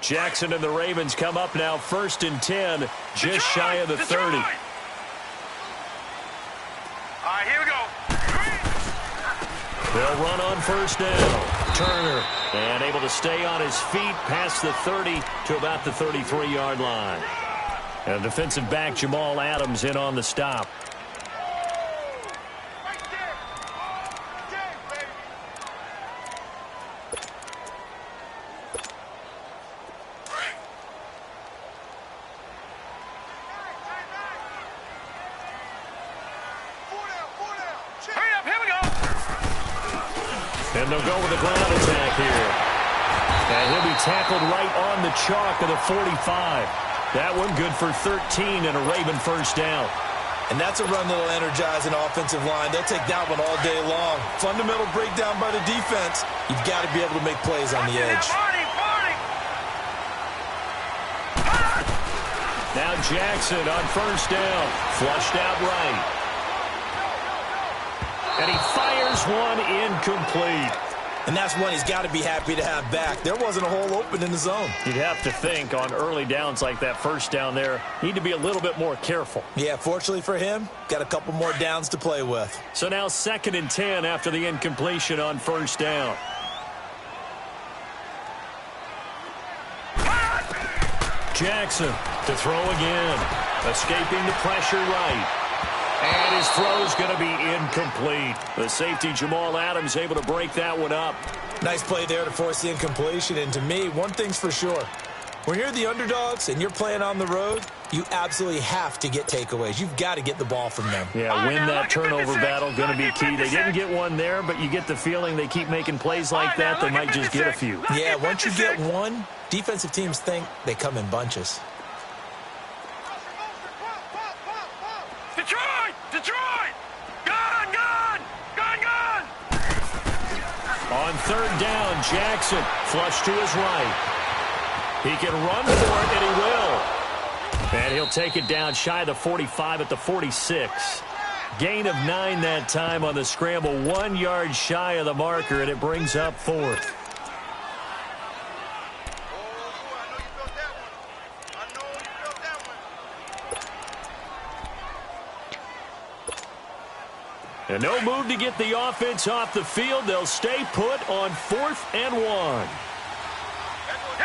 Jackson and the Ravens come up now 1st and 10, just shy of the 30. All right, here we go. They'll run on 1st down. Turner, and able to stay on his feet past the 30 to about the 33-yard line. And defensive back Jamal Adams in on the stop. And they'll go with a ground attack here. And he'll be tackled right on the chalk of the 45. That one good for 13 and a Raven 1st down. And that's a run that'll energize an offensive line. They'll take that one all day long. Fundamental breakdown by the defense. You've got to be able to make plays on the edge. Now Jackson on 1st down. Flushed out right. And he fires one incomplete. And that's one he's got to be happy to have back. There wasn't a hole open in the zone. You'd have to think on early downs like that 1st down there, need to be a little bit more careful. Yeah, fortunately for him, got a couple more downs to play with. So now 2nd and 10 after the incompletion on 1st down. Jackson to throw again. Escaping the pressure right. And his throw's going to be incomplete. The safety, Jamal Adams, able to break that one up. Nice play there to force the incompletion. And to me, one thing's for sure. When you're the underdogs and you're playing on the road, you absolutely have to get takeaways. You've got to get the ball from them. Yeah, win that turnover battle, going to be key. They didn't get one there, but you get the feeling they keep making plays like that, they might just get a few. Yeah, once you get one, defensive teams think they come in bunches. Detroit! Gun! On 3rd down, Jackson flush to his right. He can run for it, and he will. And he'll take it down shy of the 45 at the 46. Gain of 9 that time on the scramble, 1 yard shy of the marker, and it brings up 4th. And no move to get the offense off the field. They'll stay put on 4th and 1. Here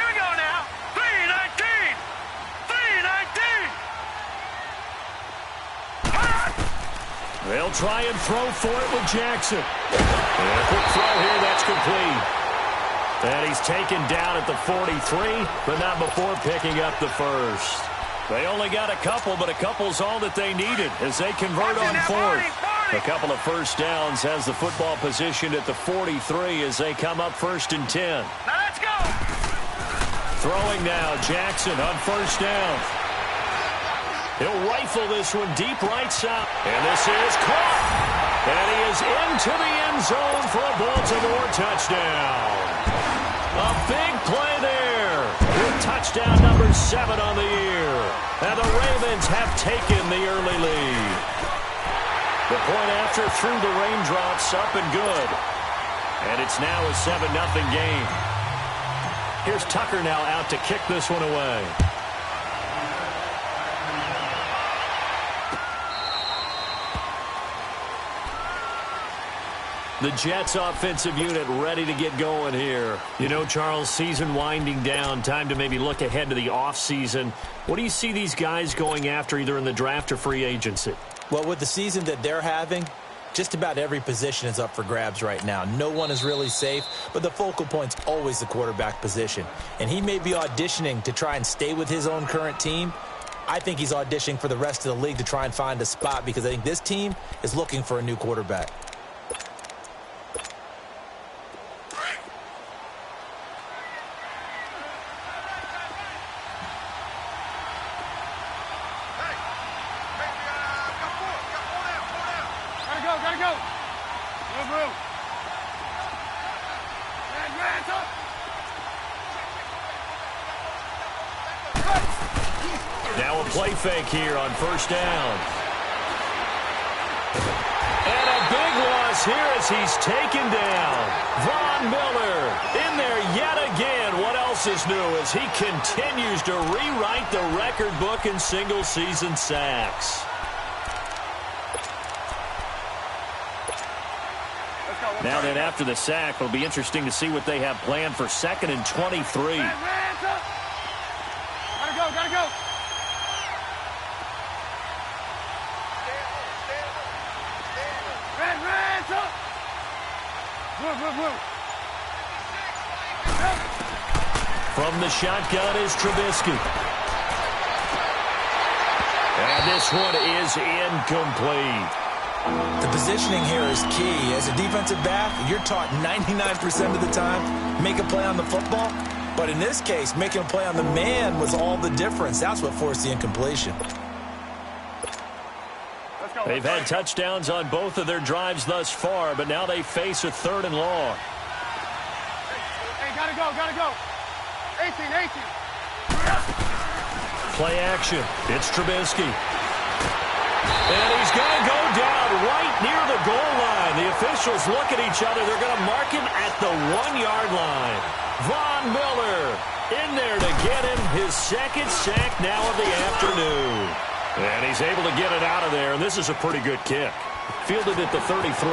we go now. 3-19. 3-19. They'll try and throw for it with Jackson. And a quick throw here, that's complete. And he's taken down at the 43, but not before picking up the 1st. They only got a couple, but a couple's all that they needed as they convert on 4th. A couple of 1st downs has the football positioned at the 43 as they come up 1st and 10. Now let's go. Throwing now, Jackson on 1st down. He'll rifle this one deep right side. And this is caught. And he is into the end zone for a Baltimore touchdown. A big play there with touchdown number 7 on the year. And the Ravens have taken the early lead. The point after through the raindrops, up and good. And it's now a 7-0 game. Here's Tucker now out to kick this one away. The Jets offensive unit ready to get going here. You know, Charles, season winding down, time to maybe look ahead to the offseason. What do you see these guys going after either in the draft or free agency? Well, with the season that they're having, just about every position is up for grabs right now. No one is really safe, but the focal point's always the quarterback position. And he may be auditioning to try and stay with his own current team. I think he's auditioning for the rest of the league to try and find a spot because I think this team is looking for a new quarterback. Gotta go. Now a play fake here on 1st down. And a big loss here as he's taken down. Von Miller in there yet again. What else else is new as he continues to rewrite the record book in single-season sacks. Now then, after the sack, it'll be interesting to see what they have planned for 2nd and 23. Gotta go. Red, up. Blue. From the shotgun is Trubisky. And this one is incomplete. The positioning here is key. As a defensive back, you're taught 99% of the time, make a play on the football. But in this case, making a play on the man was all the difference. That's what forced the incompletion. They've had touchdowns on both of their drives thus far, but now they face a 3rd and long. Hey, gotta go. 18. Play action. It's Trubisky. And he's going to go down right near the goal line. The officials look at each other. They're going to mark him at the 1-yard line. Von Miller in there to get him his 2nd sack now of the afternoon. And he's able to get it out of there, and this is a pretty good kick. Fielded at the 33.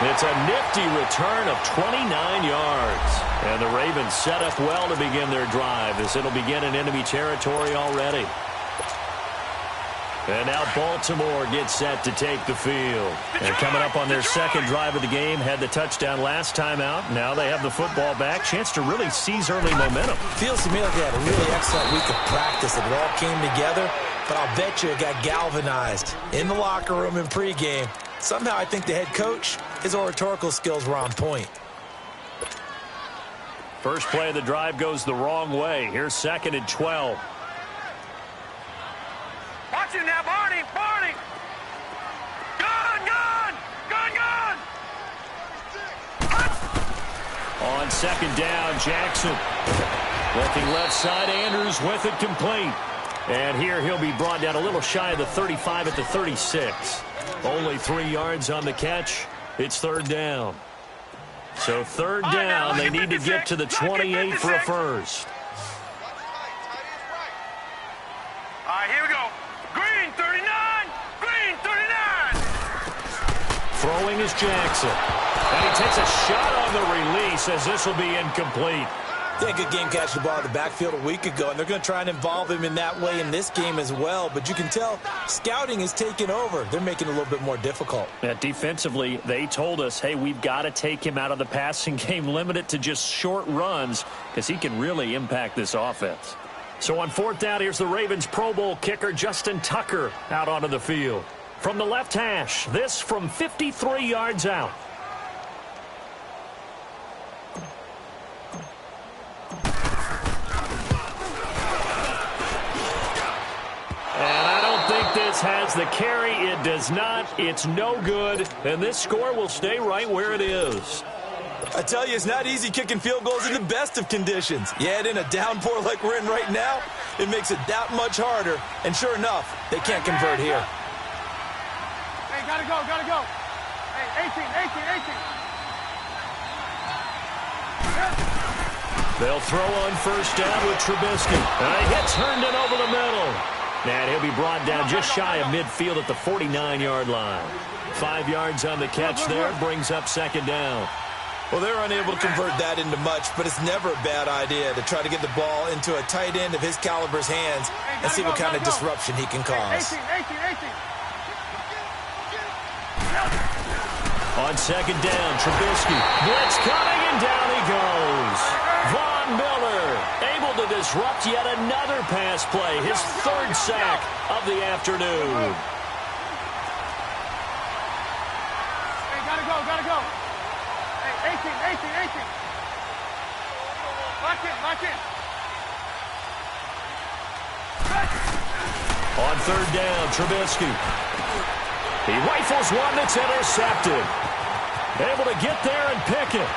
It's a nifty return of 29 yards. And the Ravens set up well to begin their drive as it'll begin in enemy territory already. And now Baltimore gets set to take the field. They're coming up on their 2nd drive of the game. Had the touchdown last time out. Now they have the football back. Chance to really seize early momentum. Feels to me like they had a really excellent week of practice. It all came together, but I'll bet you it got galvanized in the locker room in pregame. Somehow I think the head coach, his oratorical skills were on point. First play of the drive goes the wrong way. Here's 2nd and 12. Watch him now, Barney. Gun. On 2nd down, Jackson. Looking left side, Andrews with it complete. And here he'll be brought down a little shy of the 35 at the 36. Only 3 yards on the catch. It's 3rd down. So 3rd down, they need to get to the 28 for a first. All right, here we go. Green 39. Throwing is Jackson. And he takes a shot on the release as this will be incomplete. They had a good game catching the ball in the backfield a week ago, and they're going to try and involve him in that way in this game as well. But you can tell scouting is taking over. They're making it a little bit more difficult. Defensively, they told us, hey, we've got to take him out of the passing game, limit it to just short runs, because he can really impact this offense. So on 4th down, here's the Ravens Pro Bowl kicker Justin Tucker out onto the field. From the left hash, this from 53 yards out. Has the carry. It does not. It's no good. And this score will stay right where it is. I tell you, it's not easy kicking field goals in the best of conditions. You add in a downpour like we're in right now, it makes it that much harder. And sure enough, they can't convert here. Hey, gotta go. Hey, 18. They'll throw on 1st down with Trubisky. And he hits Herndon over the middle. And he'll be brought down just shy of midfield at the 49-yard line. 5 yards on the catch there, brings up 2nd down. Well, they're unable to convert that into much, but it's never a bad idea to try to get the ball into a tight end of his caliber's hands and see what kind of disruption he can cause. 18. On 2nd down, Trubisky. Blitz coming, and down he goes. Von Miller able to disrupt yet another pass play. His 3rd sack of the afternoon. Hey, gotta go. Hey, 18. Lock in. On 3rd down, Trubisky. He rifles one that's intercepted. Able to get there and pick it.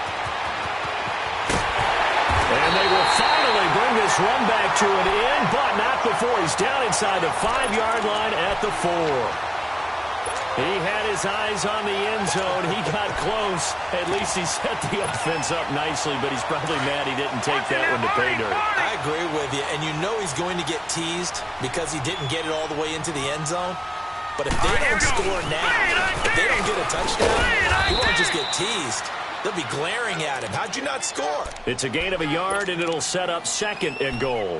And they will finally bring this run back to an end, but not before he's down inside the 5-yard line at the 4. He had his eyes on the end zone. He got close. At least he set the offense up nicely, but he's probably mad he didn't take that one to pay dirt. I agree with you, and you know he's going to get teased because he didn't get it all the way into the end zone. But if they don't score now, if they don't get a touchdown, he won't just get teased. They'll be glaring at him. How'd you not score? It's a gain of a yard, and it'll set up 2nd and goal.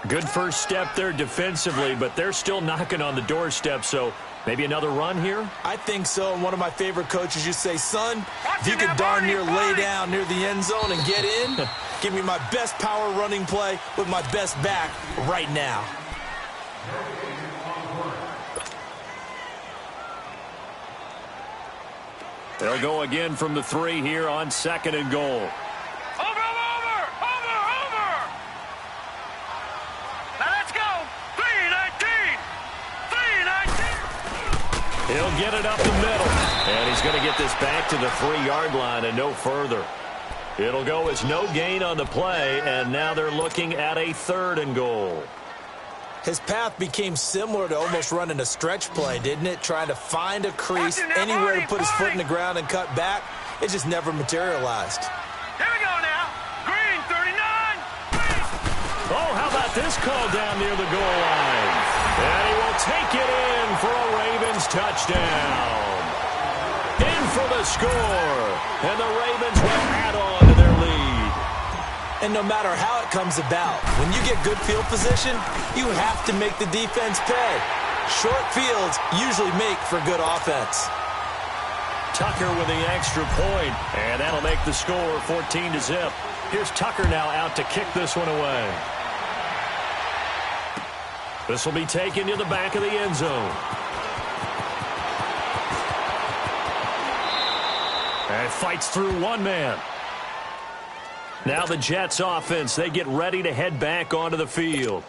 Good first step there defensively, but they're still knocking on the doorstep, so maybe another run here? I think so. And one of my favorite coaches used to say, son, if you could darn near lay down near the end zone and get in, give me my best power running play with my best back right now. They'll go again from the 3 here on 2nd and goal. Over! Now let's go! 319! He'll get it up the middle. And he's going to get this back to the 3-yard line and no further. It'll go as no gain on the play, and now they're looking at a 3rd and goal. His path became similar to almost running a stretch play, didn't it? Trying to find a crease, anywhere to put his foot in the ground and cut back. It just never materialized. Here we go now. Green, 39. Oh, how about this call down near the goal line? And he will take it in for a Ravens touchdown. In for the score. And the Ravens will add on to their lead. And no matter how it comes about, when you get good field position, you have to make the defense pay. Short fields usually make for good offense. Tucker with the extra point, and that'll make the score 14-0. Here's Tucker now out to kick this one away. This will be taken to the back of the end zone. And fights through one man. Now the Jets offense, they get ready to head back onto the field.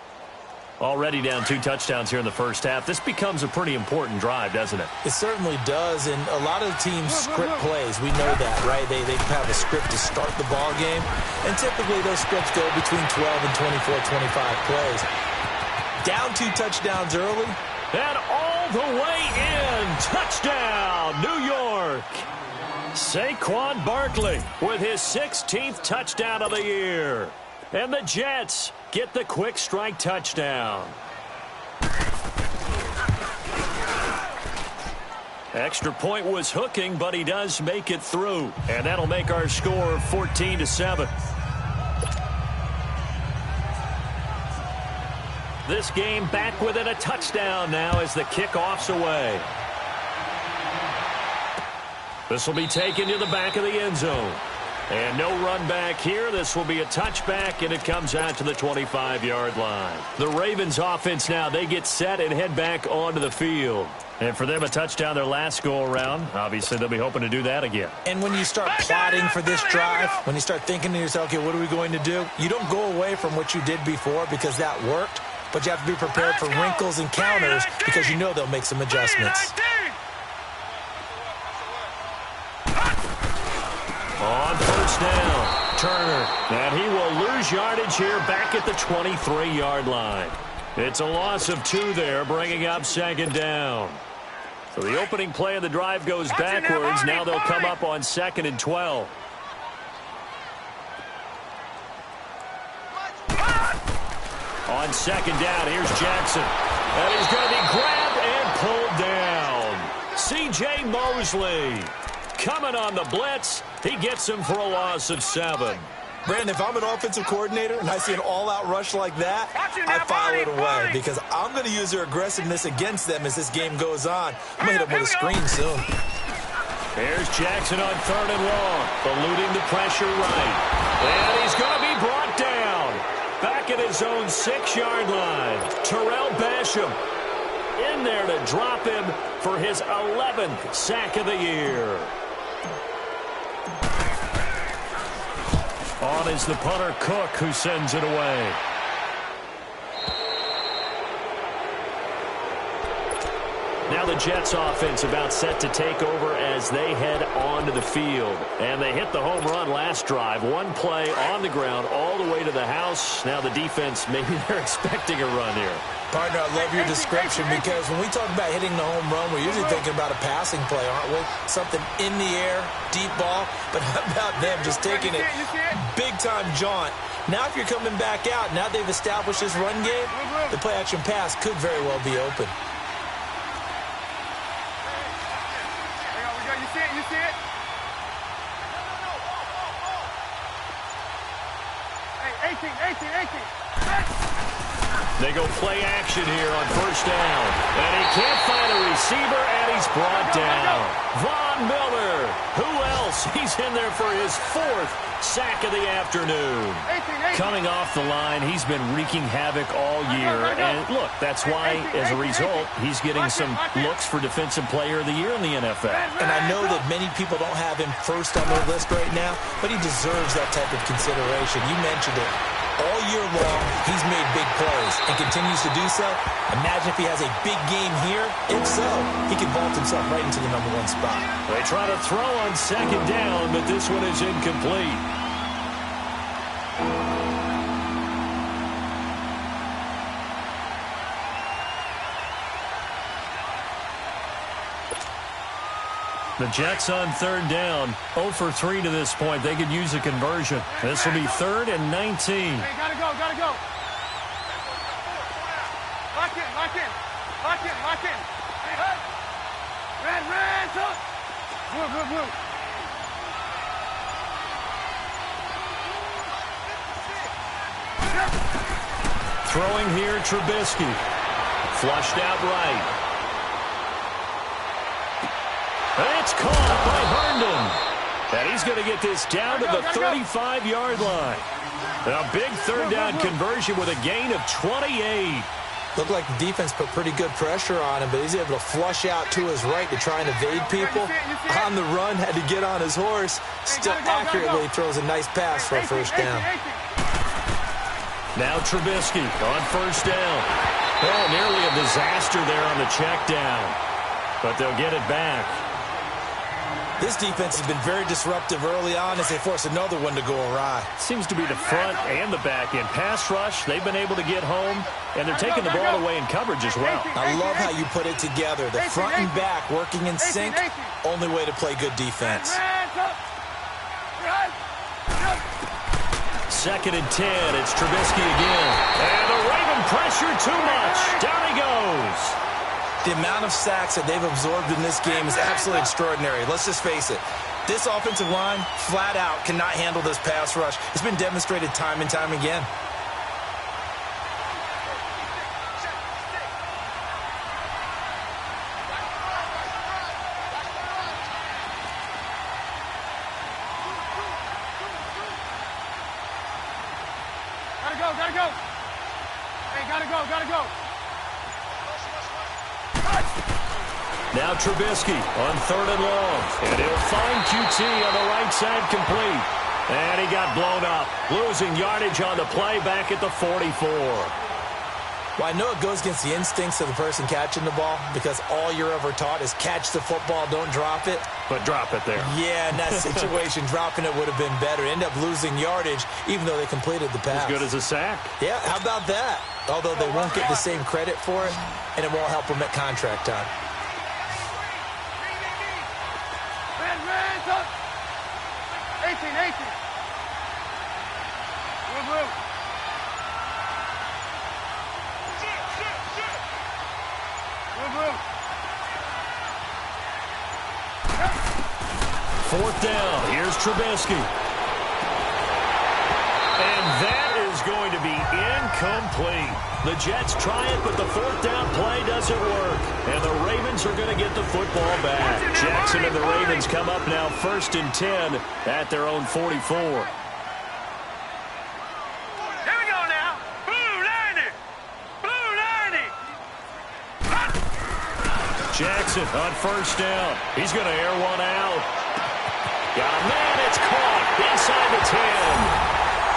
Already down 2 touchdowns here in the first half. This becomes a pretty important drive, doesn't it? It certainly does, and a lot of teams script plays. We know that, right? They have a script to start the ball game, and typically those scripts go between 12 and 24, 25 plays. Down 2 touchdowns early. And all the way in. Touchdown, New York. Saquon Barkley with his 16th touchdown of the year. And the Jets get the quick strike touchdown. Extra point was hooking, but he does make it through. And that'll make our score 14-7. This game back within a touchdown now as the kickoff's away. This will be taken to the back of the end zone. And no run back here. This will be a touchback, and it comes out to the 25-yard line. The Ravens offense now, they get set and head back onto the field. And for them, a touchdown their last go-around. Obviously, they'll be hoping to do that again. And when you start plotting for this drive, when you start thinking to yourself, okay, what are we going to do? You don't go away from what you did before because that worked, but you have to be prepared for wrinkles and counters because you know they'll make some adjustments. On first down, Turner. And he will lose yardage here back at the 23-yard line. It's a loss of 2 there, bringing up 2nd down. So the opening play of the drive goes backwards. Now they'll come up on 2nd and 12. On 2nd down, here's Jackson. And he's going to be grabbed and pulled down. C.J. Mosley coming on the blitz. He gets him for a loss of 7. Brandon, if I'm an offensive coordinator and I see an all-out rush like that, I file it away because I'm going to use their aggressiveness against them as this game goes on. I'm going to hit them with a screen soon. Here's Jackson on 3rd and long, eluding the pressure right. And he's going to be brought down. Back at his own 6-yard line. Terrell Basham in there to drop him for his 11th sack of the year. On is the punter, Cook, who sends it away. Now the Jets offense about set to take over as they head onto the field. And they hit the home run last drive. One play on the ground all the way to the house. Now the defense, maybe they're expecting a run here. Partner, I love your description because when we talk about hitting the home run, we're usually thinking about a passing play, aren't we? Something in the air, deep ball. But how about them just taking it big-time jaunt? Now if you're coming back out, now they've established this run game, the play-action pass could very well be open. You see it? Hey, 18. They go play action here on first down. And he can't find a receiver, and he's brought down. Von Miller. Who else? He's in there for his 4th sack of the afternoon. 18. Coming off the line, he's been wreaking havoc all year. And look, that's why, as a result, he's getting some looks for Defensive Player of the Year in the NFL. And I know that many people don't have him first on their list right now, but he deserves that type of consideration. You mentioned it. All year long, he's made big plays and continues to do so. Imagine if he has a big game here. If so, he can vault himself right into the #1 spot. They try to throw on second down, but this one is incomplete. The Jets on third down, 0 for 3 to this point. They could use a conversion. This will be 3rd and 19. Hey, gotta go. Lock in. Hey, red, up. Blue. Throwing here, Trubisky. Flushed out right. It's caught by Herndon. And he's going to get this down to the 35-yard line. And a big third down conversion with a gain of 28. Looked like the defense put pretty good pressure on him, but he's able to flush out to his right to try and evade people. On the run, had to get on his horse. Still accurately throws a nice pass for a first down. Now Trubisky on first down. Oh, nearly a disaster there on the check down. But they'll get it back. This defense has been very disruptive early on as they force another one to go awry. Seems to be the front and the back end. Pass rush, they've been able to get home, and they're taking the ball away in coverage as well. I love how you put it together. The front and back working in sync, only way to play good defense. 2nd and 10, it's Trubisky again. And the Raven pressure too much. Down he goes. The amount of sacks that they've absorbed in this game is absolutely extraordinary. Let's just face it. This offensive line, flat out, cannot handle this pass rush. It's been demonstrated time and time again. Gotta go. Hey, gotta go. Now Trubisky on 3rd and long. And he'll find QT on the right side complete. And he got blown up. Losing yardage on the play back at the 44. Well, I know it goes against the instincts of the person catching the ball because all you're ever taught is catch the football, don't drop it. But drop it there. Yeah, in that situation, dropping it would have been better. End up losing yardage even though they completed the pass. As good as a sack. Yeah, how about that? Although they won't get the same credit for it, and it won't help them at contract time. Red, up. 18. Blue. 4th down. Here's Trubisky. And that is going to be incomplete. The Jets try it, but the 4th down play doesn't work. And the Ravens are going to get the football back. Jackson and the Ravens come up now 1st and 10 at their own 44. Here we go now. Blue 90. Jackson on 1st down. He's going to air one out. Got a man. It's caught inside the 10.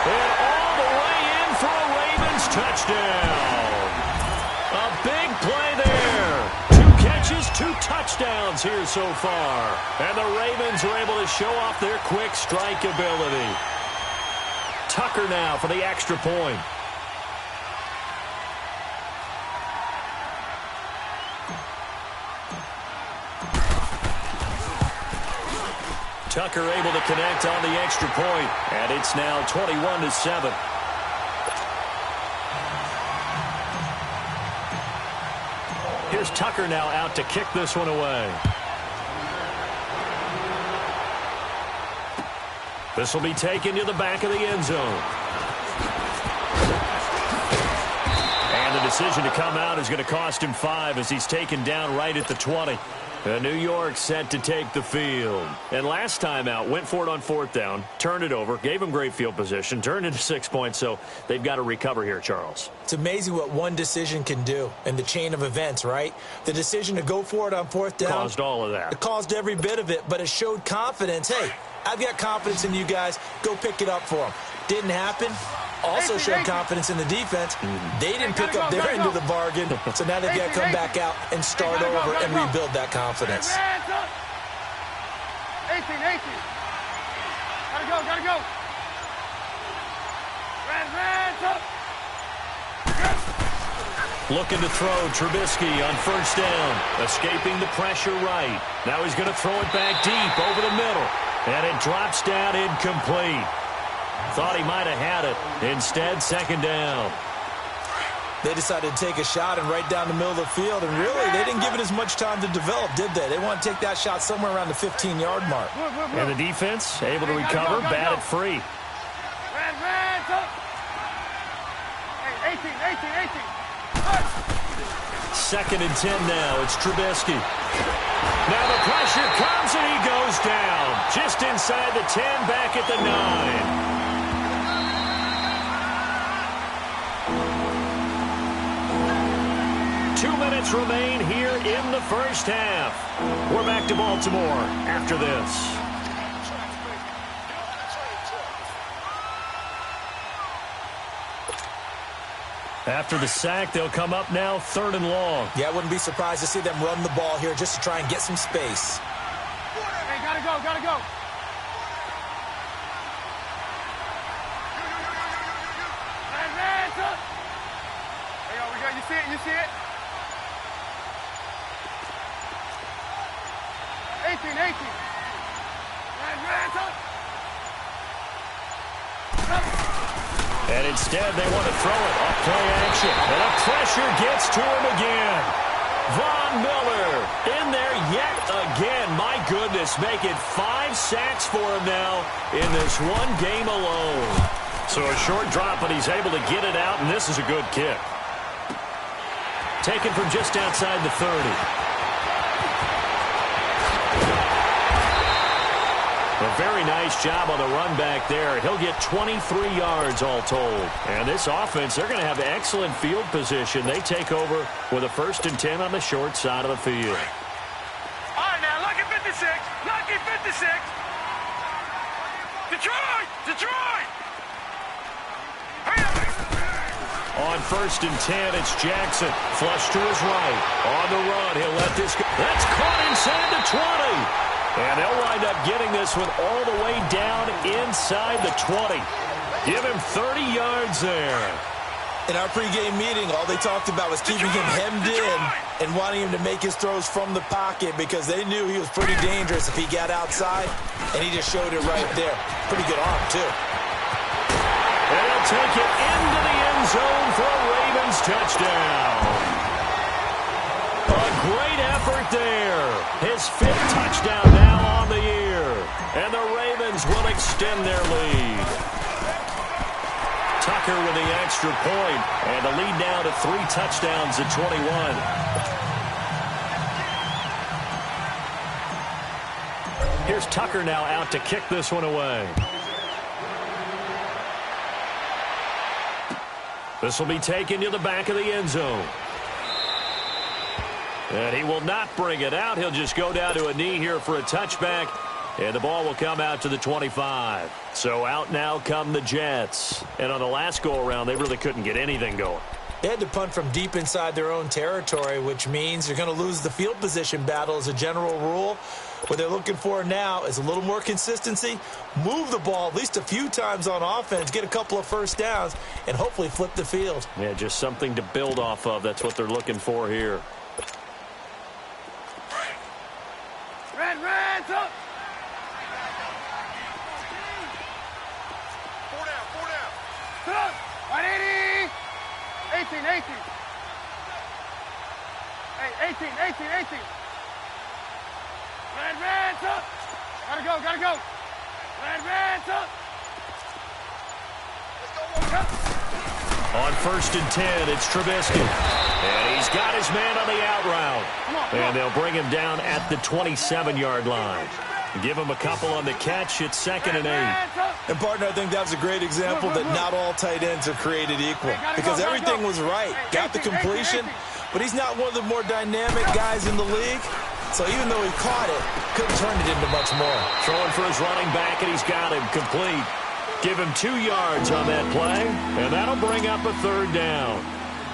And all the way in for a Ravens touchdown. A big play there. 2 catches his 2 touchdowns here so far. And the Ravens are able to show off their quick strike ability. Tucker now for the extra point. Tucker able to connect on the extra point, and it's now 21-7. Here's Tucker now out to kick this one away. This will be taken to the back of the end zone. And the decision to come out is going to cost him 5 as he's taken down right at the 20. New York set to take the field. And last time out, went for it on 4th down, turned it over, gave him great field position, turned into 6 points, so they've got to recover here, Charles. It's amazing what one decision can do in the chain of events, right? The decision to go for it on 4th down. Caused all of that. It caused every bit of it, but it showed confidence. Hey, I've got confidence in you guys. Go pick it up for them. Didn't happen. Also showed confidence in the defense. They didn't pick up their end of the bargain, so now they've got to come back out and start over and rebuild that confidence. 18. Gotta go. Hands up. Looking to throw Trubisky on 1st down. Escaping the pressure right. Now he's going to throw it back deep over the middle. And it drops down incomplete. Thought he might have had it. Instead, 2nd down. They decided to take a shot and right down the middle of the field, and really, they didn't give it as much time to develop, did they? They want to take that shot somewhere around the 15-yard mark. And the defense able to recover, batted free. 2nd and 10 now. It's Trubisky. Now the pressure comes, and he goes down. Just inside the 10, back at the 9. 2 minutes remain here in the 1st half. We're back to Baltimore after this. After the sack, they'll come up now 3rd and long. Yeah, I wouldn't be surprised to see them run the ball here just to try and get some space. Hey, gotta go. Hands up. Hey, yo, you see it? 18. Hands up. And instead, they want to throw it off play action. And the pressure gets to him again. Von Miller in there yet again. My goodness, make it 5 sacks for him now in this one game alone. So a short drop, but he's able to get it out, and this is a good kick. Taken from just outside the 30. A very nice job on the run back there. He'll get 23 yards all told. And this offense, they're going to have excellent field position. They take over with a 1st and 10 on the short side of the field. All right, now, lucky 56. Detroit! On 1st and 10, it's Jackson. Flush to his right. On the run, he'll let this go. That's caught inside the 20. And they'll wind up getting this one all the way down inside the 20. Give him 30 yards there. In our pregame meeting, all they talked about was keeping him hemmed in and wanting him to make his throws from the pocket because they knew he was pretty dangerous if he got outside, and he just showed it right there. Pretty good arm, too. And he'll take it into the end zone for a Ravens touchdown. A great effort there. His 5th touchdown now on the year. And the Ravens will extend their lead. Tucker with the extra point, and the lead now to 3 touchdowns at 21. Here's Tucker now out to kick this one away. This will be taken to the back of the end zone. And he will not bring it out. He'll just go down to a knee here for a touchback. And the ball will come out to the 25. So out now come the Jets. And on the last go-around, they really couldn't get anything going. They had to punt from deep inside their own territory, which means you're going to lose the field position battle as a general rule. What they're looking for now is a little more consistency, move the ball at least a few times on offense, get a couple of first downs, and hopefully flip the field. Yeah, just something to build off of. That's what they're looking for here. Red, up. 4 down. Sit up. 180. 18. Hey, 18. Red, up. Gotta go. Red, up. On 1st and 10, it's Trubisky. And he's got his man on the out route. And they'll bring him down at the 27-yard line. Give him a couple on the catch. It's 2nd and 8. And, partner, I think that was a great example that not all tight ends are created equal. Because everything was right. Got the completion, but he's not one of the more dynamic guys in the league. So even though he caught it, couldn't turn it into much more. Throwing for his running back, and he's got him complete. Give him 2 yards on that play, and that'll bring up a 3rd down.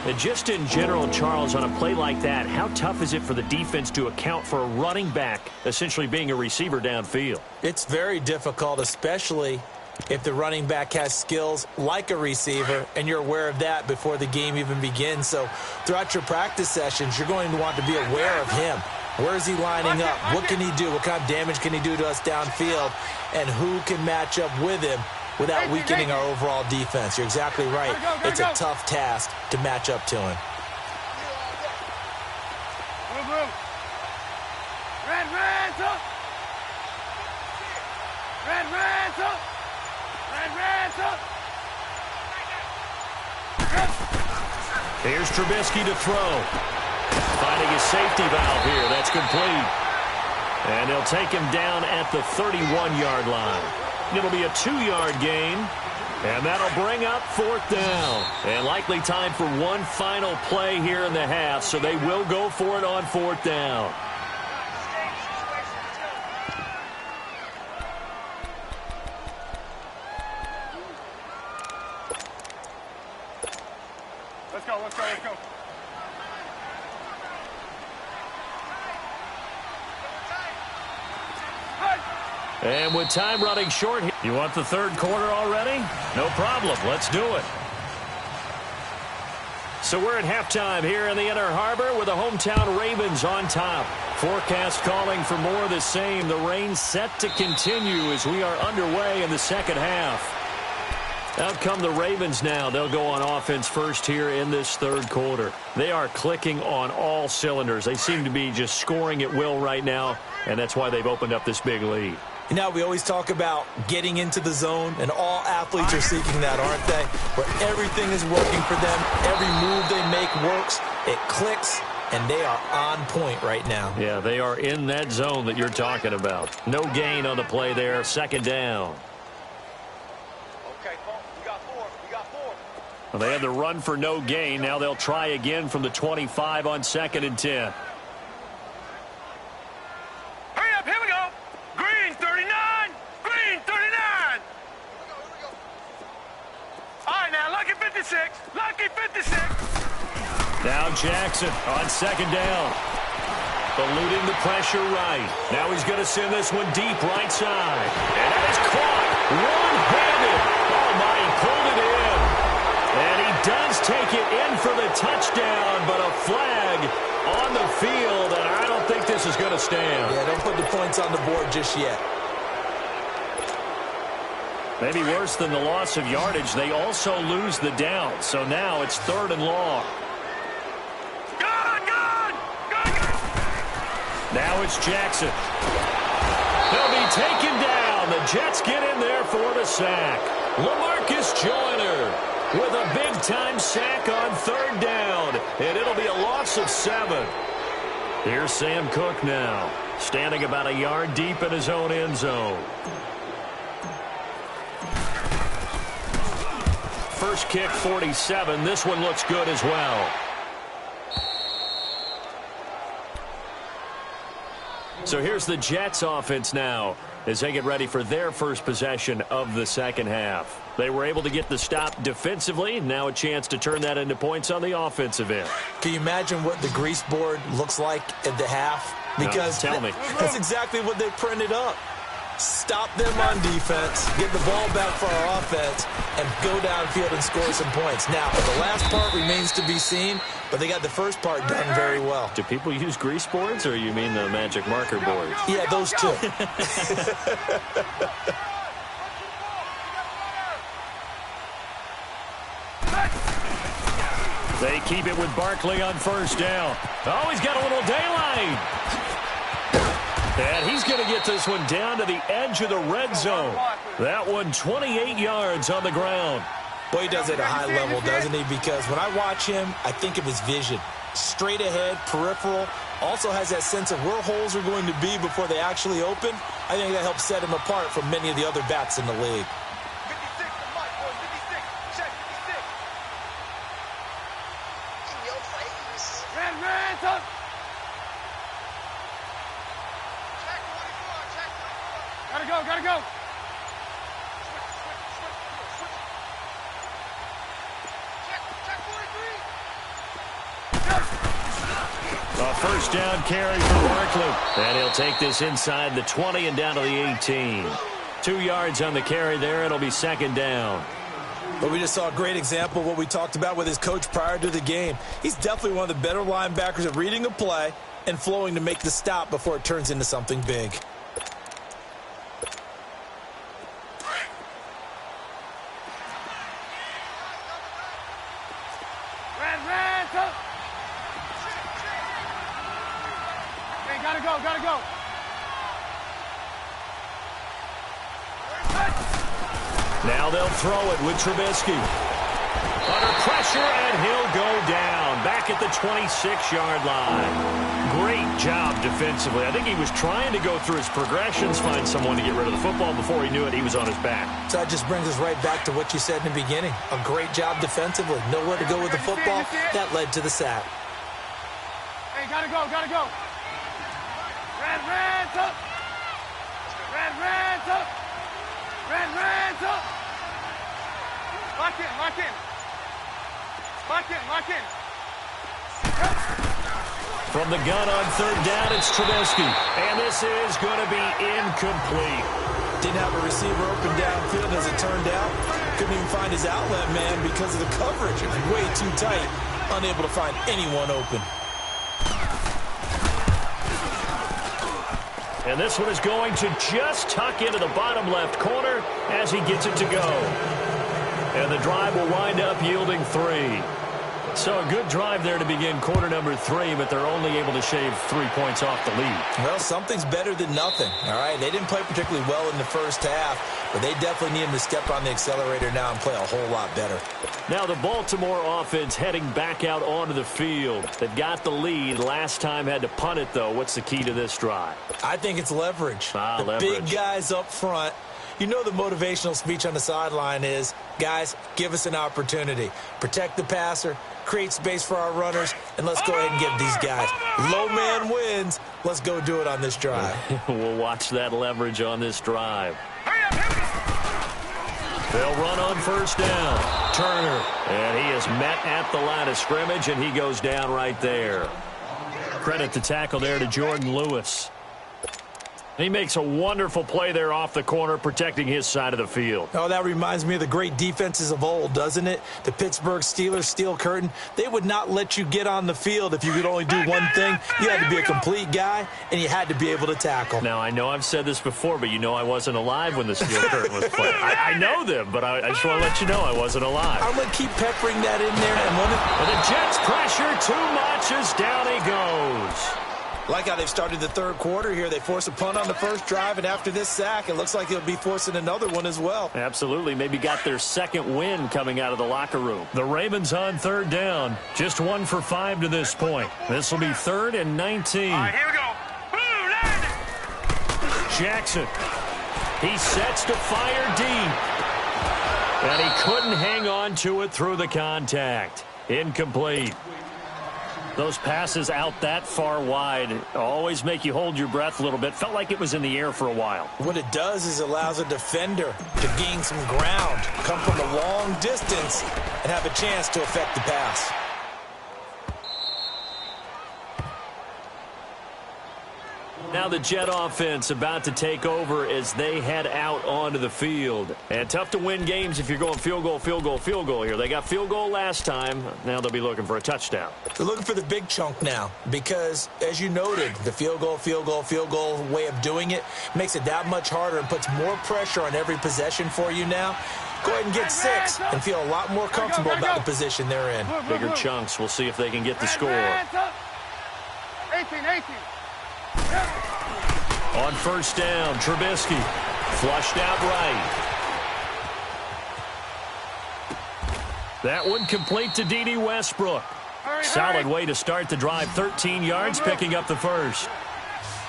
And just in general, Charles, on a play like that, how tough is it for the defense to account for a running back essentially being a receiver downfield? It's very difficult, especially if the running back has skills like a receiver, and you're aware of that before the game even begins. So throughout your practice sessions, you're going to want to be aware of him. Where is he lining up? What can he do? What kind of damage can he do to us downfield? And who can match up with him without weakening our overall defense? You're exactly right. It's a tough task to match up to him. Red, up. Here's Trubisky to throw. Finding his safety valve here. That's complete. And they'll take him down at the 31-yard line. It'll be a 2-yard gain. And that'll bring up 4th down. And likely time for one final play here in the half. So they will go for it on 4th down. Let's go. And with time running short, you want the 3rd quarter already? No problem. Let's do it. So we're at halftime here in the Inner Harbor with the hometown Ravens on top. Forecast calling for more of the same. The rain set to continue as we are underway in the 2nd half. Out come the Ravens now. They'll go on offense first here in this 3rd quarter. They are clicking on all cylinders. They seem to be just scoring at will right now, and that's why they've opened up this big lead. You know, we always talk about getting into the zone, and all athletes are seeking that, aren't they? Where everything is working for them. Every move they make works. It clicks, and they are on point right now. Yeah, they are in that zone that you're talking about. No gain on the play there. 2nd down. Well, they had the run for no gain. Now they'll try again from the 25 on 2nd and 10. Hurry up, here we go. Green 39. All right, now, lucky 56. Now Jackson on 2nd down. Eluding the pressure right. Now he's going to send this one deep right side. And that is caught one-handed. Oh, my, he pulled it in. And he does take it in for the touchdown, but a flag on the field, and I don't think this is going to stand. Yeah, don't put the points on the board just yet. Maybe worse than the loss of yardage, they also lose the down. So now it's 3rd and long. Now it's Jackson. He'll be taken down. The Jets get in there for the sack. LaMarcus Joyner with a big-time sack on 3rd down. And it'll be a loss of 7. Here's Sam Cook now, standing about a yard deep in his own end zone. First kick, 47. This one looks good as well. So here's the Jets offense now as they get ready for their first possession of the 2nd half. They were able to get the stop defensively. Now a chance to turn that into points on the offensive end. Can you imagine what the grease board looks like at the half? Because no, tell me. That's exactly what they printed up. Stop them on defense, get the ball back for our offense, and go downfield and score some points. Now, the last part remains to be seen, but they got the first part done very well. Do people use grease boards, or you mean the magic marker boards? Yeah, those two. They keep it with Barkley on first down. Oh, he's got a little daylight. And he's going to get this one down to the edge of the red zone. That one 28 yards on the ground. Boy, he does it at a high level, doesn't he? Because when I watch him, I think of his vision. Straight ahead, peripheral. Also has that sense of where holes are going to be before they actually open. I think that helps set him apart from many of the other backs in the league. Gotta go. A first down carry for Barkley. And he'll take this inside the 20 and down to the 18. 2 yards on the carry there. It'll be second down. But we just saw a great example of what we talked about with his coach prior to the game. He's definitely one of the better linebackers at reading a play and flowing to make the stop before it turns into something big. Gotta go. Now they'll throw it with Trubisky. Under pressure, and he'll go down. Back at the 26-yard line. Great job defensively. I think he was trying to go through his progressions, find someone to get rid of the football. Before he knew it, he was on his back. So that just brings us right back to what you said in the beginning. A great job defensively. Nowhere to go with the football. That led to the sack. Hey, gotta go. Red up. Lock in. From the gun on third down, it's Trubisky. And this is going to be incomplete. Didn't have a receiver open downfield as it turned out. Couldn't even find his outlet man because of the coverage. It was way too tight. Unable to find anyone open. And this one is going to just tuck into the bottom left corner as he gets it to go. And the drive will wind up yielding 3. So a good drive there to begin quarter number 3, but they're only able to shave 3 points off the lead. Well, something's better than nothing, all right? They didn't play particularly well in the first half, but they definitely need him to step on the accelerator now and play a whole lot better. Now the Baltimore offense heading back out onto the field. They've got the lead. Last time had to punt it, though. What's the key to this drive? I think it's leverage. Leverage. Big guys up front. You know the motivational speech on the sideline is, guys, give us an opportunity. Protect the passer, create space for our runners, and let's go ahead and give these guys. Low man wins. Let's go do it on this drive. We'll watch that leverage on this drive. They'll run on first down. Turner, and he is met at the line of scrimmage, and he goes down right there. Credit the tackle there to Jordan Lewis. He makes a wonderful play there off the corner, protecting his side of the field. Oh, that reminds me of the great defenses of old, doesn't it? The Pittsburgh Steelers steel curtain. They would not let you get on the field if you could only do one thing. You had to be a complete guy, and you had to be able to tackle. Now, I know I've said this before, but you know I wasn't alive when the steel curtain was played. I know them, but I just want to let you know I wasn't alive. I'm going to keep peppering that in there. And the Jets pressure too much as down he goes. Like how they've started the third quarter here. They force a punt on the first drive, and after this sack, it looks like they'll be forcing another one as well. Absolutely. Maybe got their second win coming out of the locker room. The Ravens on third down. Just 1 for 5 to this point. This will be 3rd and 19. All right, here we go. Jackson. He sets to fire deep. And he couldn't hang on to it through the contact. Incomplete. Those passes out that far wide always make you hold your breath a little bit. Felt like it was in the air for a while. What it does is allows a defender to gain some ground, come from a long distance, and have a chance to affect the pass. Now the Jet offense about to take over as they head out onto the field. And tough to win games if you're going field goal, field goal, field goal here. They got field goal last time. Now they'll be looking for a touchdown. They're looking for the big chunk now because, as you noted, the field goal, field goal, field goal way of doing it makes it that much harder and puts more pressure on every possession for you now. Go ahead and get 6 and feel a lot more comfortable about the position they're in. Bigger chunks. We'll see if they can get the score. 18. On first down, Trubisky flushed out right. That one complete to D.D. Westbrook. Solid way to start the drive. 13 yards, picking up the first.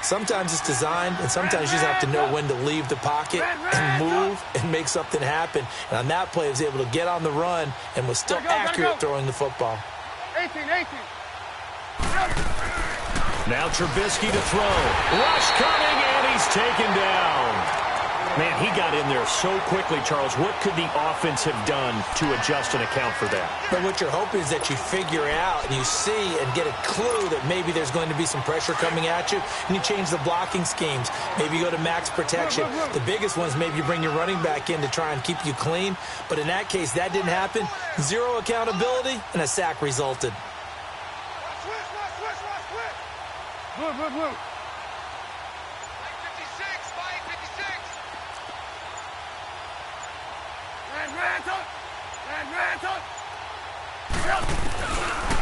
Sometimes it's designed, and sometimes you just have to know when to leave the pocket and move and make something happen. And on that play, he was able to get on the run and was still accurate throwing the football. 18. Now Trubisky to throw. Rush coming, and he's taken down. Man, he got in there so quickly, Charles. What could the offense have done to adjust and account for that? But what you're hoping is that you figure out and you see and get a clue that maybe there's going to be some pressure coming at you, and you change the blocking schemes. Maybe you go to max protection. The biggest ones, maybe you bring your running back in to try and keep you clean. But in that case, that didn't happen. Zero accountability, and a sack resulted. Blue.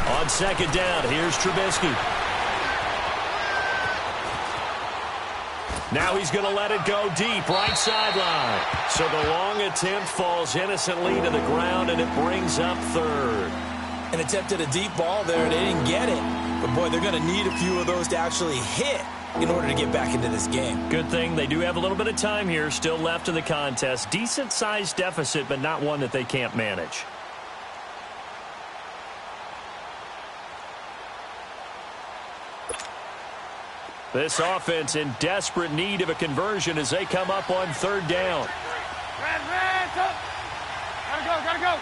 On second down, here's Trubisky. Now he's going to let it go deep, right sideline. So the long attempt falls innocently to the ground, and it brings up third. And attempted a deep ball there, and they didn't get it. But, boy, they're going to need a few of those to actually hit in order to get back into this game. Good thing they do have a little bit of time here still left in the contest. Decent-sized deficit, but not one that they can't manage. This offense in desperate need of a conversion as they come up on third down. Gotta go.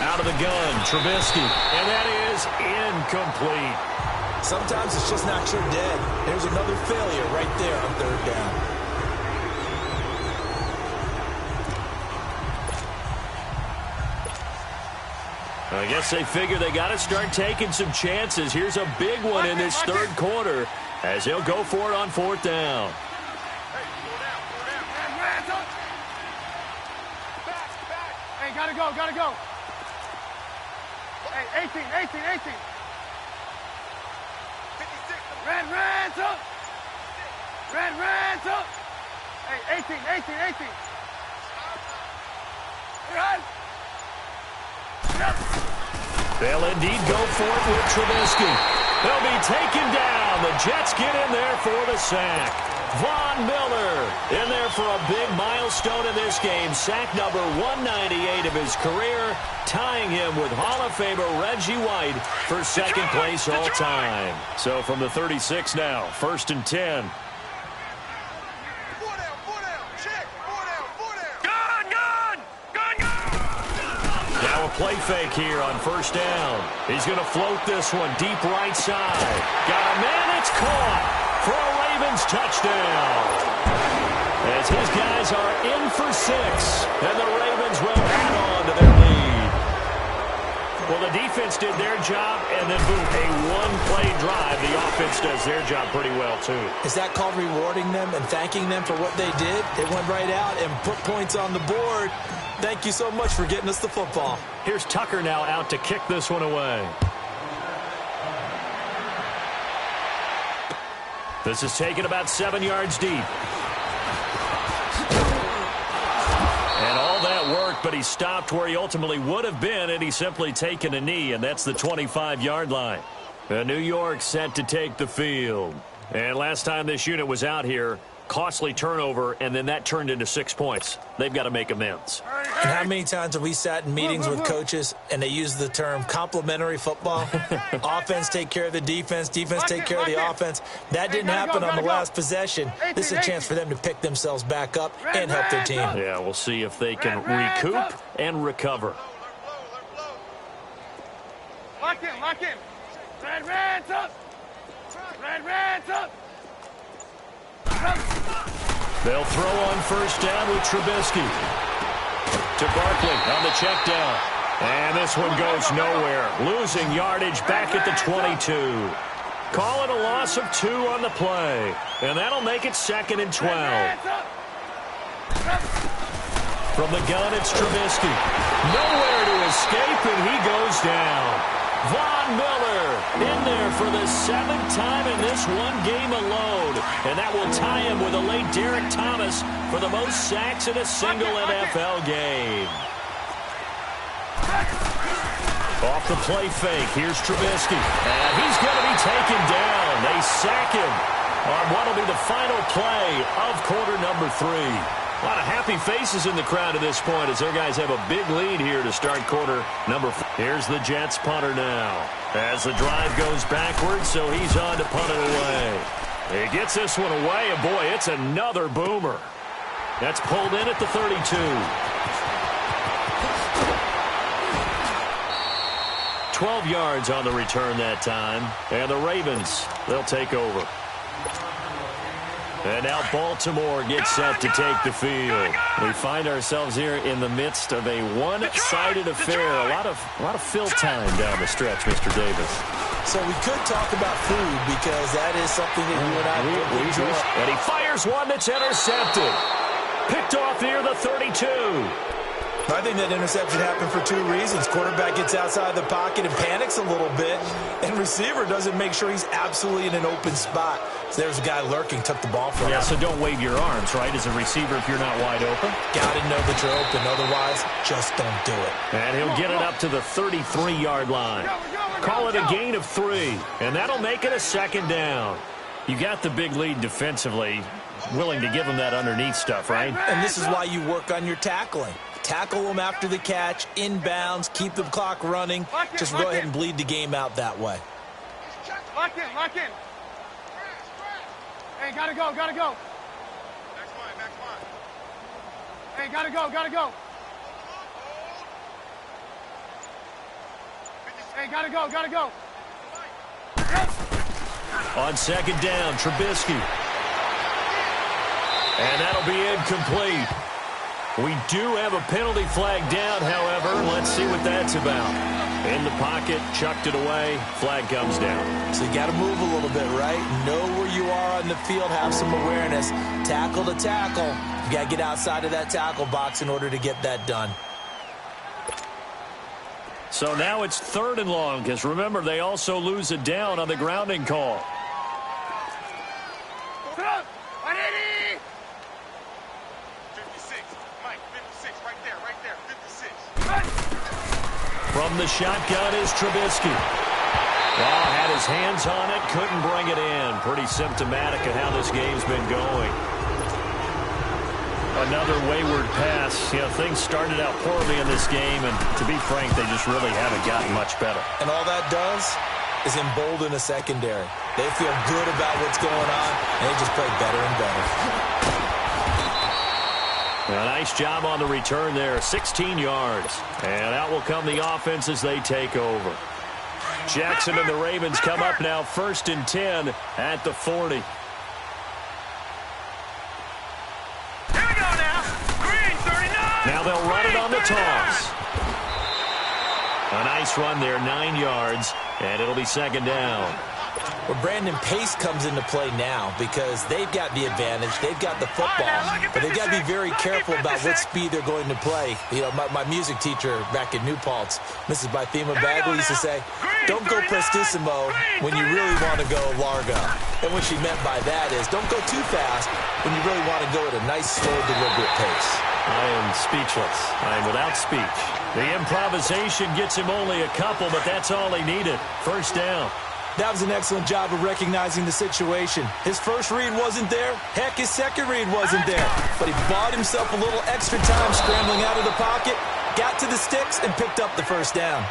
Out of the gun, Trubisky, and that is incomplete. Sometimes it's just not your dead. There's another failure right there on third down. I guess they figure they got to start taking some chances. Here's a big one in this third quarter as he'll go for it on fourth down. Hey, gotta go. Hey, 18. 56. Ransom. Hey, 18. Run. They'll indeed go for it with Trubisky. They'll be taken down. The Jets get in there for the sack. Von Miller in there for a big milestone in this game. Sack number 198 of his career, tying him with Hall of Famer Reggie White for second place all time. So from the 36 now, 1st and 10. Now a play fake here on first down. He's going to float this one deep right side. Got a man, it's caught for a Ravens touchdown. As his guys are in for 6, and the Ravens will add on to their lead. Well, the defense did their job, and then boom, a one-play drive. The offense does their job pretty well, too. Is that called rewarding them and thanking them for what they did? They went right out and put points on the board. Thank you so much for getting us the football. Here's Tucker now out to kick this one away. This is taken about 7 yards deep. And all that worked, but he stopped where he ultimately would have been, and he's simply taken a knee, and that's the 25-yard line. New York set to take the field. And last time this unit was out here, Costly turnover, and then that turned into 6 points. They've got to make amends. And how many times have we sat in meetings with coaches and they use the term complementary football? Offense take care of the defense, defense take care of the offense. That didn't happen on the last possession. This is a chance for them to pick themselves back up and help their team. Yeah, we'll see if they can recoup and recover. Lock in, lock in. Red's up. Red's up. They'll throw on first down with Trubisky. To Barkley on the check down. And this one goes nowhere. Losing yardage back at the 22. Call it a loss of 2 on the play. And that'll make it 2nd and 12. From the gun, it's Trubisky. Nowhere to escape, and he goes down. Von Miller in there for the 7th time in this one game alone. And that will tie him with a late Derek Thomas for the most sacks in a single NFL game. Off the play fake, here's Trubisky. And he's going to be taken down. They sack him on what will be the final play of quarter number 3. A lot of happy faces in the crowd at this point as their guys have a big lead here to start quarter number 4. Here's the Jets punter now. As the drive goes backwards, so he's on to punt it away. He gets this one away, and boy, it's another boomer. That's pulled in at the 32. "12 yards on the return that time. And the Ravens, they'll take over. And now Baltimore gets set to take the field. We find ourselves here in the midst of a one-sided affair. A lot of fill time down the stretch, Mr. Davis. So we could talk about food because that is something that you and I enjoy. And he fires one that's intercepted. Picked off near the 32. I think that interception happened for 2 reasons. Quarterback gets outside the pocket and panics a little bit, and receiver doesn't make sure he's absolutely in an open spot. So there's a guy lurking, took the ball from him. Yeah, so don't wave your arms, right, as a receiver if you're not wide open. Got to know that you're open. Otherwise, just don't do it. And he'll get it up to the 33-yard line. Call it a gain of 3, and that'll make it a 2nd down. You got the big lead defensively, willing to give him that underneath stuff, right? And this is why you work on your tackling. Tackle them after the catch, inbounds, keep the clock running. Just go ahead and bleed the game out that way. Lock in, lock in. Hey, gotta go, gotta go. Back line. Hey, gotta go, gotta go. Hey, gotta go, gotta go. On 2nd down, Trubisky. And that'll be incomplete. We do have a penalty flag down, however. Let's see what that's about. In the pocket, chucked it away, flag comes down. So you got to move a little bit, right? Know where you are on the field, have some awareness. Tackle to tackle. You got to get outside of that tackle box in order to get that done. So now it's 3rd and long, because remember, they also lose a down on the grounding call. From the shotgun is Trubisky. Well, had his hands on it, couldn't bring it in. Pretty symptomatic of how this game's been going. Another wayward pass. You know, things started out poorly in this game, and to be frank, they just really haven't gotten much better. And all that does is embolden a secondary. They feel good about what's going on, and they just play better and better. A nice job on the return there, 16 yards. And out will come the offense as they take over. Jackson and the Ravens come up now 1st and 10 at the 40. Here we go now. Green, 39. Now they'll run it on the toss. A nice run there, 9 yards, and it'll be 2nd down. Well, Brandon, pace comes into play now because they've got the advantage. They've got the football, but they've got to be very careful about what speed they're going to play. You know, my music teacher back in New Paltz, Mrs. Bythema Bagley, used to say, don't go prestissimo when you really want to go largo. And what she meant by that is don't go too fast when you really want to go at a nice, slow, deliberate pace. I am speechless. I am without speech. The improvisation gets him only a couple, but that's all he needed. 1st down. That was an excellent job of recognizing the situation. His first read wasn't there. Heck, his second read wasn't there. But he bought himself a little extra time scrambling out of the pocket, got to the sticks, and picked up the first down.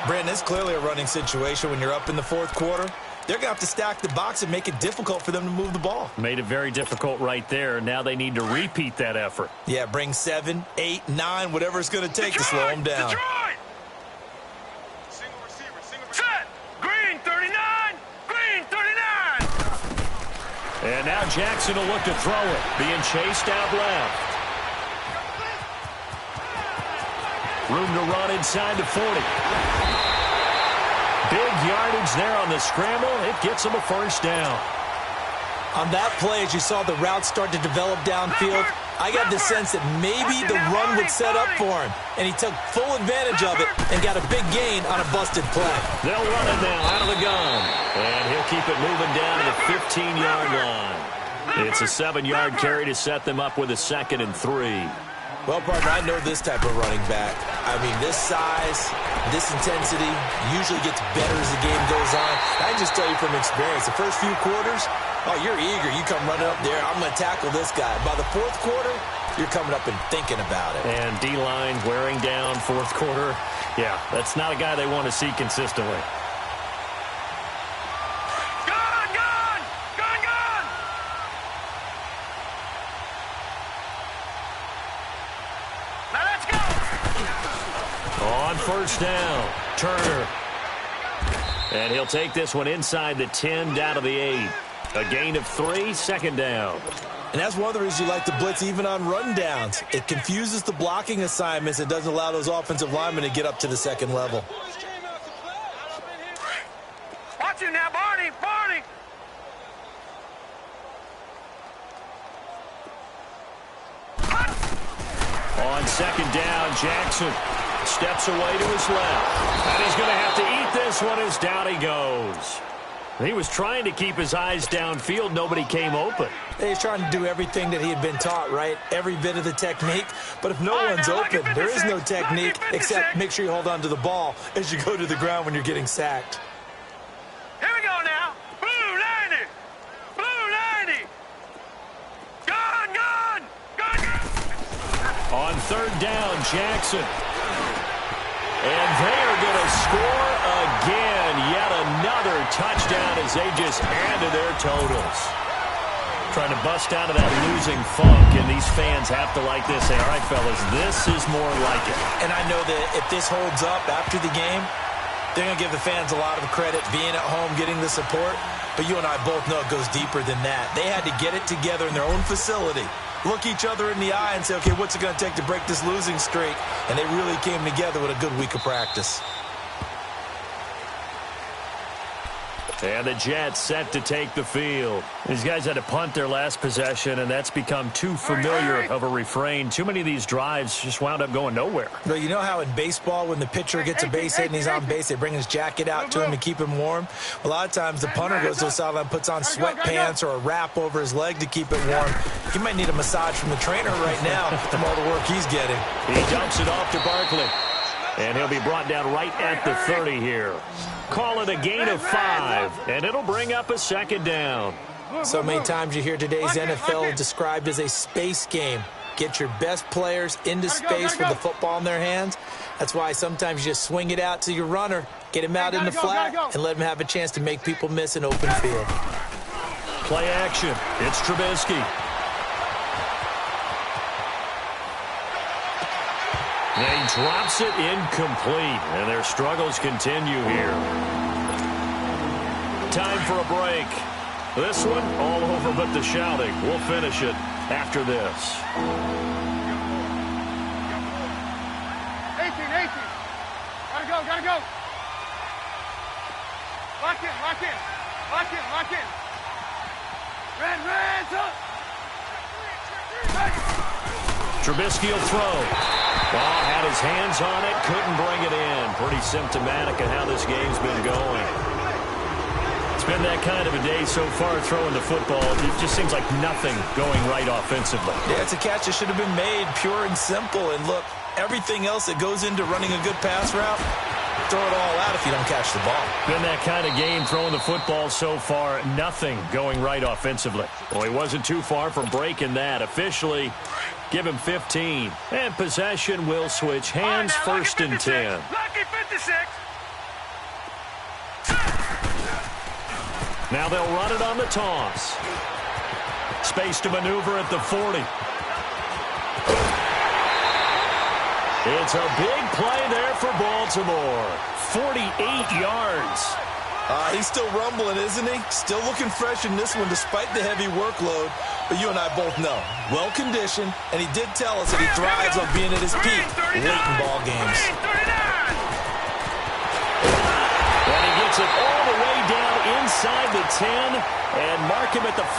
Brandon, it's clearly a running situation when you're up in the fourth quarter. They're going to have to stack the box and make it difficult for them to move the ball. Made it very difficult right there. Now they need to repeat that effort. Yeah, bring 7, 8, 9, whatever it's going to take to slow them down. Detroit! Single receiver, single receiver. Set! Green 39! Green 39! And now Jackson will look to throw it. Being chased out left. Room to run inside the 40. Big yardage there on the scramble. It gets him a first down. On that play, as you saw the route start to develop downfield, I got the sense that maybe the run would set up for him. And he took full advantage of it and got a big gain on a busted play. They'll run it now out of the gun. And he'll keep it moving down to the 15-yard line. It's a 7-yard carry to set them up with a 2nd and 3. Well, partner, I know this type of running back. I mean, this size, this intensity usually gets better as the game goes on. I can just tell you from experience, the first few quarters, oh, you're eager. You come running up there, I'm going to tackle this guy. By the fourth quarter, you're coming up and thinking about it. And D-line wearing down fourth quarter. Yeah, that's not a guy they want to see consistently. First down, Turner. And he'll take this one inside the 10, down to the 8. A gain of 3, 2nd down. And that's one of the reasons you like to blitz even on run downs. It confuses the blocking assignments. It doesn't allow those offensive linemen to get up to the second level. Watch you now, Barney! Barney! On 2nd down, Jackson steps away to his left. And he's going to have to eat this one as down he goes. He was trying to keep his eyes downfield. Nobody came open. He's trying to do everything that he had been taught, right? Every bit of the technique. But if no one's open, there is no technique except make sure you hold on to the ball as you go to the ground when you're getting sacked. Here we go now. Blue 90! Blue 90! Gun! Gun! Gun! On 3rd down, Jackson. And they are going to score again. Yet another touchdown as they just add to their totals. Trying to bust out of that losing funk, and these fans have to like this. Say, all right, fellas, this is more like it. And I know that if this holds up after the game, they're going to give the fans a lot of credit being at home, getting the support. But you and I both know it goes deeper than that. They had to get it together in their own facility, look each other in the eye and say, okay, what's it going to take to break this losing streak? And they really came together with a good week of practice. And the Jets set to take the field. These guys had to punt their last possession, and that's become too familiar of a refrain. Too many of these drives just wound up going nowhere. Well, you know how in baseball when the pitcher gets a base hit and he's on base, they bring his jacket out to him to keep him warm? A lot of times the punter goes to the sideline, puts on sweatpants or a wrap over his leg to keep it warm. He might need a massage from the trainer right now from all the work he's getting. He dumps it off to Barkley. And he'll be brought down right at the 30 here. Call it a gain of 5, and it'll bring up a 2nd down. So many times you hear today's NFL described as a space game. Get your best players into space with the football in their hands. That's why sometimes you just swing it out to your runner, get him out in the flat, and let him have a chance to make people miss an open field. Play action. It's Trubisky. And he drops it incomplete, and their struggles continue here. Time for a break. This one, all over but the shouting. We'll finish it after this. 18. Gotta go. Lock in. Red, up. Trubisky will throw. Well, had his hands on it, couldn't bring it in. Pretty symptomatic of how this game's been going. It's been that kind of a day so far throwing the football. It just seems like nothing going right offensively. Yeah, it's a catch that should have been made, pure and simple. And look, everything else that goes into running a good pass route, Throw it all out if you don't catch the ball. Been that kind of game, throwing the football so far, nothing going right offensively. Well, he wasn't too far from breaking that. Officially, give him 15. And possession will switch hands, first and 10. Lucky 56. Now they'll run it on the toss. Space to maneuver at the 40. It's a big play there for Baltimore. 48 yards. He's still rumbling, isn't he? Still looking fresh in this one despite the heavy workload. But you and I both know, well-conditioned, and he did tell us that he thrives on being at his peak late in ball games. And he gets it all the way down inside the 10 and mark him at the 5.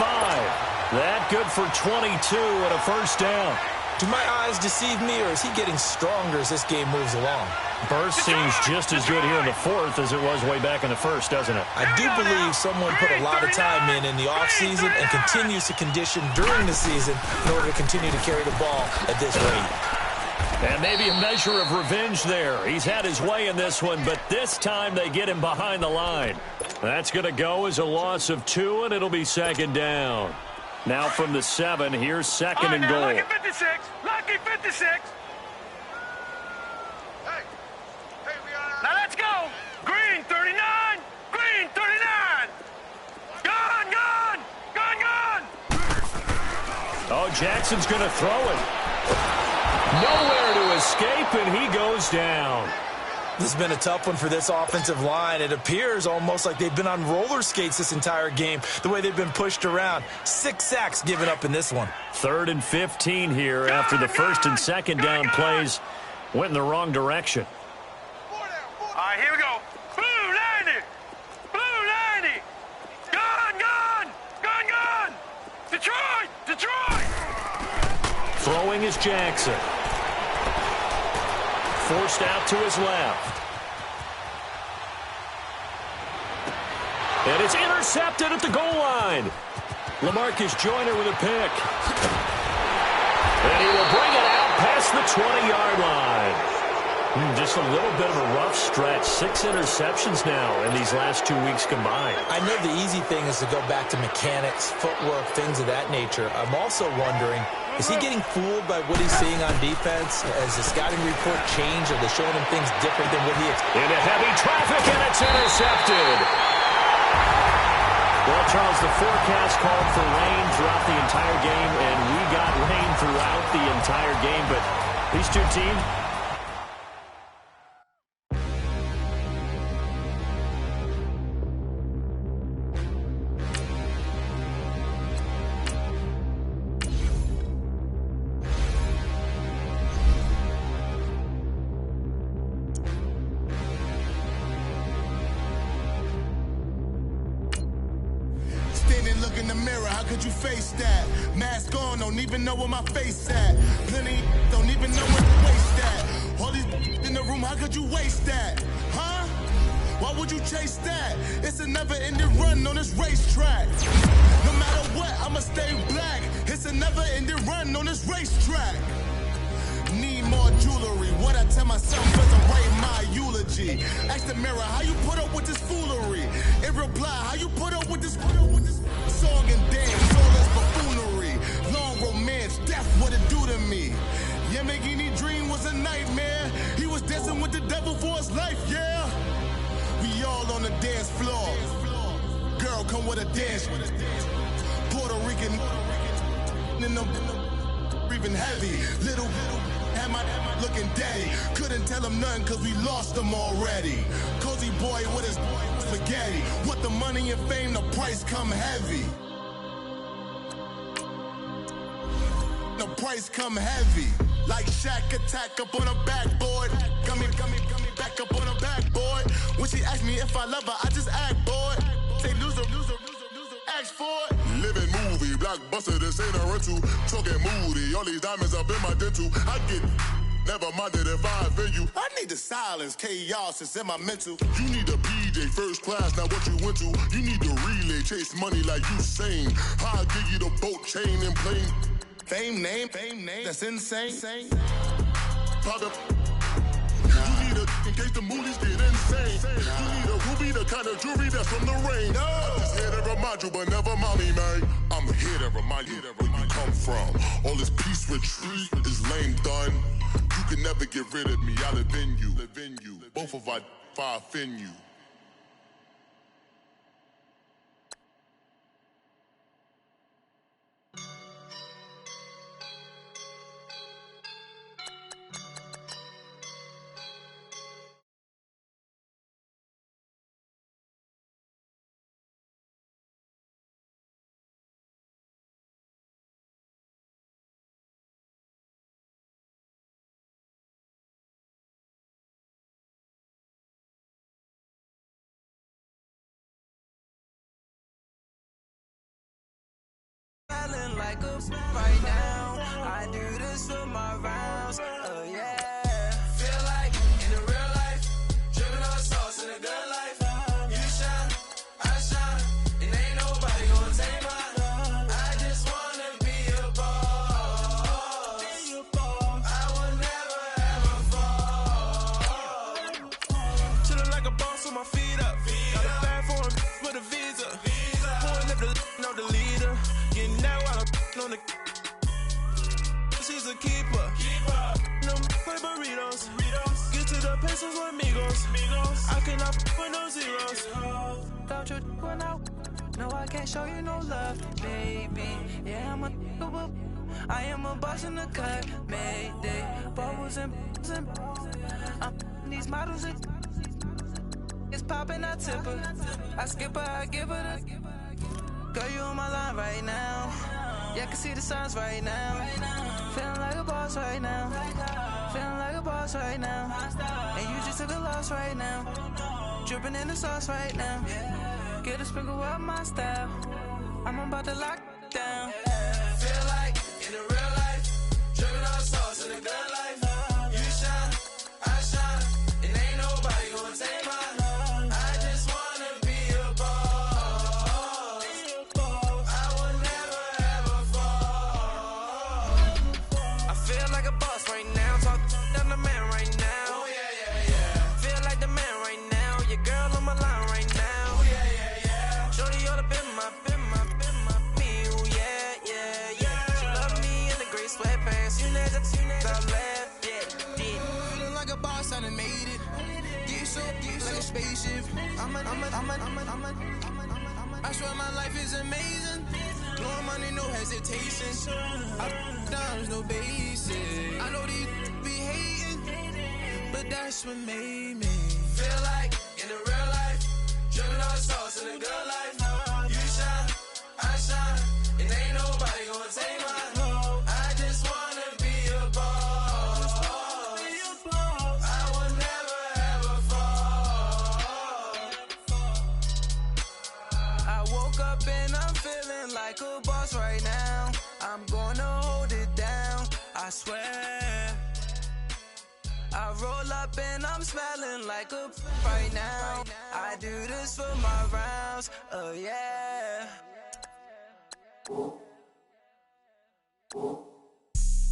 That good for 22 and a first down. Do my eyes deceive me, or is he getting stronger as this game moves along? Burst seems just as good here in the fourth as it was way back in the first, doesn't it? I do believe someone put a lot of time in the offseason and continues to condition during the season in order to continue to carry the ball at this rate. And maybe a measure of revenge there. He's had his way in this one, but this time they get him behind the line. That's going to go as a loss of 2, and it'll be second down. Now from the 7, here's second and goal. Lucky 56. Lucky 56. Now let's go. Green 39. Green 39. Gone, gone. Gone, gone. Oh, Jackson's going to throw it. Nowhere to escape, and he goes down. This has been a tough one for this offensive line. It appears almost like they've been on roller skates this entire game, the way they've been pushed around. 6 sacks given up in this one. 3rd and 15 here after the first and second down plays went in the wrong direction. All right, here we go. Blue 90. Blue 90. Gone, gone. Gone, gone. Detroit. Detroit. Throwing is Jackson. Forced out to his left. And it's intercepted at the goal line. LaMarcus Joyner with a pick. And he will bring it out past the 20-yard line. Just a little bit of a rough stretch. 6 interceptions now in these last 2 weeks combined. I know the easy thing is to go back to mechanics, footwork, things of that nature. I'm also wondering, is he getting fooled by what he's seeing on defense? Has the scouting report changed? Are they showing him things different than what he expected? Into heavy traffic, and it's intercepted. Well, Charles, the forecast called for rain throughout the entire game, and we got rain throughout the entire game. But these two teams... Look in the mirror, how could you face that? Mask on, don't even know where my face at. Plenty don't even know where to waste that. All these in the room, how could you waste that? Huh? Why would you chase that? It's a never-ending run on this racetrack. No matter what, I'ma stay black. It's a never-ending run on this racetrack. Need more jewelry. What I tell myself as I write my eulogy. Ask the mirror, how you put up with this foolery? It reply, how you put up with this song and dance, all this buffoonery. Long romance, death, what it do to me? Yamagini dream was a nightmare. He was dancing with the devil for his life, yeah. We all on the dance floor. Girl, come with a dance. Puerto Rican in the breathing heavy. Little had my looking daddy. Couldn't tell him nothing cause we lost him already. Cozy boy with his spaghetti. What the money and fame, the price come heavy. The price come heavy. Like Shaq attack up on a backboard. Gummy, back up on a backboard. When she asked me if I love her, I just act bored. Say loser, ask for it. Living movie, blockbuster, this ain't a rental. Talking moody, all these diamonds up in my dental. I get never minded if I offend you. I need the silence, chaos is in my mental. You need a PJ, first class, not what you went to. You need the relay, chase money like you sane. I'll give you the boat, chain, and plane. Fame name, that's insane. Pop up. You need a in case the moodies get insane. You need a ruby, the kind of jewelry that's from the rain. No. I'm just here to remind you, but never mommy, man. I'm here to remind you where you come from. All this peace retreat is lame done. You can never get rid of me. I live in you. Both of our five in you. Like a right now, I do this for my rounds. Oh yeah. Feel like in the real life, dripping on sauce in a good life. You shine, I shine, and ain't nobody gonna take mine. I just wanna be a boss. I will never ever fall. Chillin' like a boss with my feet up. Got a bag for him with a visa. Pulling up the know the leader. Getting that while I'm on the. She's a keeper. No play burritos. Get to the pesos with amigos. I cannot with no zeros. Don't you run out? No, I can't show you no love, baby. Yeah, I am a boss in the cut. Mayday. Bubbles and I'm these models. It's popping, I tip her. I skip her, I give her the. Girl, you on my line right now. Yeah, I can see the signs right now. Feeling like a boss right now. Feeling like a boss right now. And you just took a loss right now. Dripping in the sauce right now. Get a sprinkle up my style. I'm about to lock down. Feel like in the real life, dripping on sauce in the good life. You shine, I shine, and ain't nobody gonna take mine. I just wanna be a boss. I will never ever fall. I feel like a boss right now. Talk down the man right now. Oh yeah, yeah, yeah. Feel like the man right now. Your girl on my line right now. Oh yeah, yeah, yeah. Shorty all up in my me. Oh yeah, yeah, yeah. She love me in the gray sweatpants. You never left, yeah. Feeling like a boss, I done made it. Get so like a spaceship. I swear my life is amazing. Blowing money, no hesitation. I dimes, no basic. I know these be hating, but that's what made me feel like in the real life, dripping on sauce in the good life. You shine, I shine, and ain't nobody gonna take mine. I just wanna be a boss. I will never ever fall. I woke up and I'm feeling like a boss right now. I'm gonna hold it down, I swear. I roll up and I'm smelling like a right now. I do this for my rounds, oh yeah.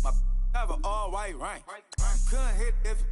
My have an all white rank. Couldn't hit if